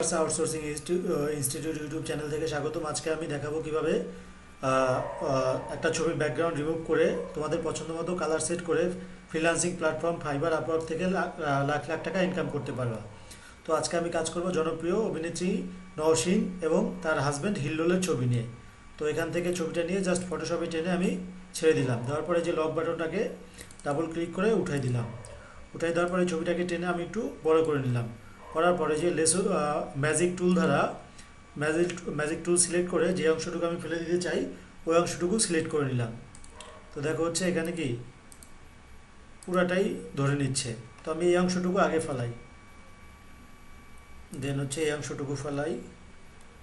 Outsourcing institute YouTube channel থেকে স্বাগতম। আজকে আমি দেখাবো কিভাবে একটা ছবির ব্যাকগ্রাউন্ড রিমুভ করে তোমাদের পছন্দ মতো কালার সেট করে ফ্রিল্যান্সিং প্ল্যাটফর্ম ফাইবার আপওয়ার্ক থেকে লাখ লাখ টাকা ইনকাম করতে পারবা। তো আজকে আমি কাজ করব জনপ্রিয় অভিনেত্রী নওশীন এবং তার হাজব্যান্ড হিল্লোলের ছবি নিয়ে। তো এখান থেকে ছবিটা নিয়ে জাস্ট ফটোশপে টেনে আমি ছেড়ে দিলাম। দেওয়ার পরে যে লক বাটনটাকে ডাবল ক্লিক করে উঠাই দিলাম। উঠাই দেওয়ার পরে ছবিটাকে টেনে আমি একটু বড় করে নিলাম। করার পরে যে ম্যাজিক টুল দ্বারা ম্যাজিক টুল সিলেক্ট করে যে অংশটুকু আমি ফেলে দিতে চাই ওই অংশটুকু সিলেক্ট করে নিলাম। তো দেখো হচ্ছে এখানে কি পুরাটাই ধরে নিচ্ছে। তো আমি এই অংশটুকু আগে ফেলাই, দেন হচ্ছে এই অংশটুকু ফেলাই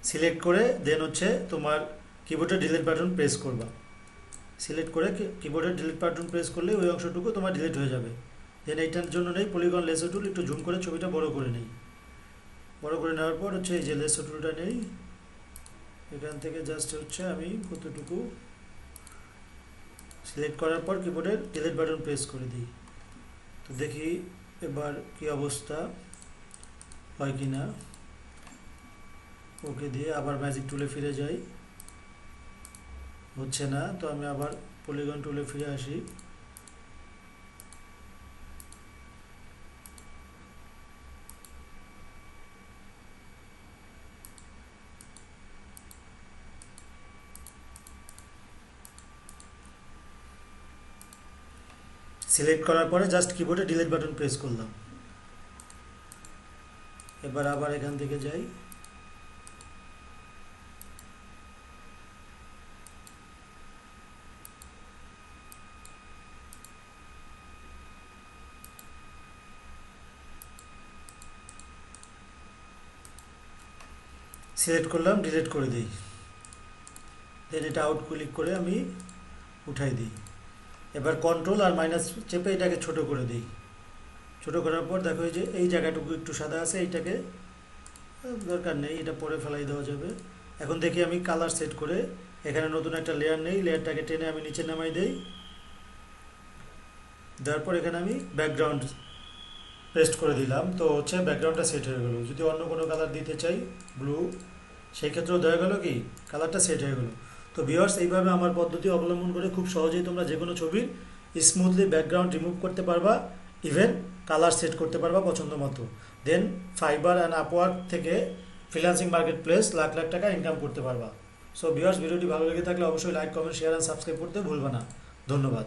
সিলেক্ট করে, দেন হচ্ছে তোমার কিবোর্ডের ডিলিট বাটন প্রেস করবা। সিলেক্ট করে কিবোর্ডের ডিলিট বাটন প্রেস করলে ওই অংশটুকু তোমার ডিলিট হয়ে যাবে। দেন এইটার জন্য নেই পলিগন লেসো টুল, একটু জুম করে ছবিটা বড় করে নেই। বড় করে নেওয়ার পর হচ্ছে এই যে লেসো টুলটা নেই, এখান থেকে জাস্ট হচ্ছে আমি কতটুকু সিলেক্ট করার পর কিবোর্ডের ডিলিট বাটন প্রেস করে দিই। তো দেখি এবার কি অবস্থা হয় কি না। ওকে দিয়ে আবার ম্যাজিক টুলে ফিরে যাই, হচ্ছে না। তো আমি আবার পলিগন টুলে ফিরে আসি। সিলেক্ট করার পরে জাস্ট কিবোর্ডে ডিলিট বাটন প্রেস করলাম। এবার আবার এখান থেকে যাই, সিলেক্ট করলাম, ডিলিট করে দিই। দেন এটা আউট ক্লিক করে আমি উঠাই দিই। এবার কন্ট্রোল আর মাইনাস চেপে এটাকে ছোট করে দিই। ছোট করার পর দেখো যে এই জায়গাটুকু একটু সাদা আছে, এইটাকে দরকার নেই, এটা পরে ফেলাই দেওয়া যাবে। এখন দেখি আমি কালার সেট করে এখানে নতুন একটা লেয়ার নেই, লেয়ারটাকে টেনে আমি নিচে নামাই দেই। দেওয়ার পর এখানে আমি ব্যাকগ্রাউন্ড পেস্ট করে দিলাম। তো হচ্ছে ব্যাকগ্রাউন্ডটা সেট হয়ে গেল। যদি অন্য কোনো কালার দিতে চাই ব্লু, সেই ক্ষেত্রেও দেওয়া গেল কি কালারটা সেট হয়ে গেল। তো ভিউয়ার্স, এইভাবে আমার পদ্ধতি অবলম্বন করে খুব সহজেই তোমরা যে কোনো ছবির স্মুথলি ব্যাকগ্রাউন্ড রিমুভ করতে পারবা, ইভেন কালার সেট করতে পারবা পছন্দ মতো। দেন ফাইবার অ্যান্ড আপওয়ার্ক থেকে freelancing market place lakh lakh টাকা ইনকাম করতে পারবা। সো ভিউয়ার্স, ভিডিওটি ভালো লেগে থাকলে অবশ্যই like, comment, share and subscribe করতে ভুলবা না। ধন্যবাদ।